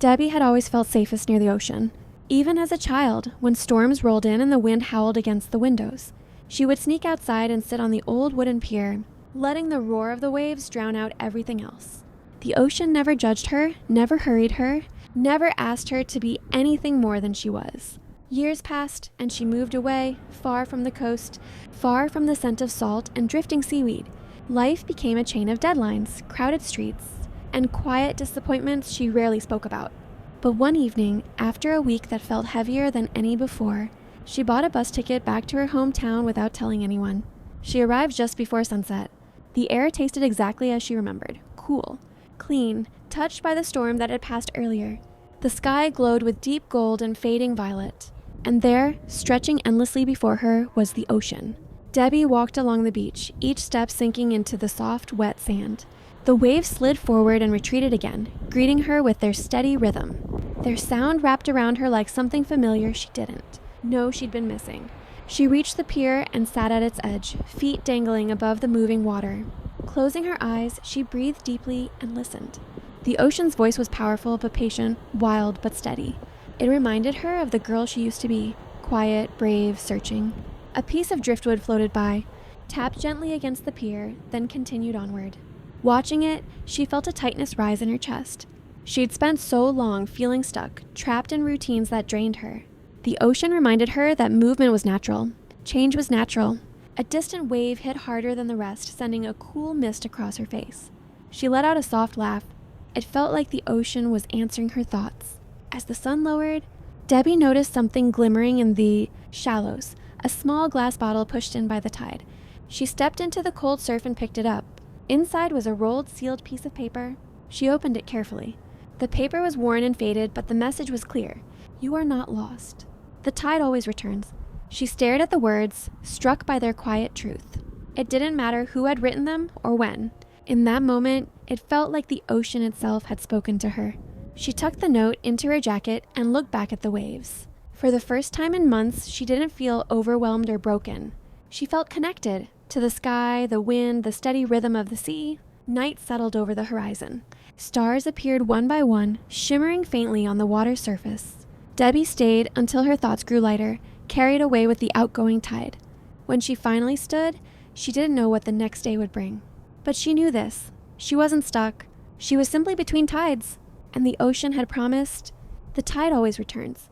Debbie had always felt safest near the ocean. Even as a child, when storms rolled in and the wind howled against the windows, she would sneak outside and sit on the old wooden pier, letting the roar of the waves drown out everything else. The ocean never judged her, never hurried her, never asked her to be anything more than she was. Years passed, and she moved away, far from the coast, far from the scent of salt and drifting seaweed. Life became a chain of deadlines, crowded streets, and quiet disappointments she rarely spoke about. But one evening, after a week that felt heavier than any before, she bought a bus ticket back to her hometown without telling anyone. She arrived just before sunset. The air tasted exactly as she remembered, cool, clean, touched by the storm that had passed earlier. The sky glowed with deep gold and fading violet. And there, stretching endlessly before her, was the ocean. Debbie walked along the beach, each step sinking into the soft, wet sand. The waves slid forward and retreated again, greeting her with their steady rhythm. Their sound wrapped around her like something familiar she didn't know she'd been missing. She reached the pier and sat at its edge, feet dangling above the moving water. Closing her eyes, she breathed deeply and listened. The ocean's voice was powerful but patient, wild but steady. It reminded her of the girl she used to be, quiet, brave, searching. A piece of driftwood floated by, tapped gently against the pier, then continued onward. Watching it, she felt a tightness rise in her chest. She'd spent so long feeling stuck, trapped in routines that drained her. The ocean reminded her that movement was natural. Change was natural. A distant wave hit harder than the rest, sending a cool mist across her face. She let out a soft laugh. It felt like the ocean was answering her thoughts. As the sun lowered, Debbie noticed something glimmering in the shallows, a small glass bottle pushed in by the tide. She stepped into the cold surf and picked it up. Inside was a rolled, sealed piece of paper. She opened it carefully. The paper was worn and faded, but the message was clear. You are not lost. The tide always returns. She stared at the words, struck by their quiet truth. It didn't matter who had written them or when. In that moment, it felt like the ocean itself had spoken to her. She tucked the note into her jacket and looked back at the waves. For the first time in months, she didn't feel overwhelmed or broken. She felt connected to the sky, the wind, the steady rhythm of the sea. Night settled over the horizon. Stars appeared one by one, shimmering faintly on the water's surface. Debbie stayed until her thoughts grew lighter, carried away with the outgoing tide. When she finally stood, she didn't know what the next day would bring. But she knew this. She wasn't stuck. She was simply between tides. And the ocean had promised, the tide always returns.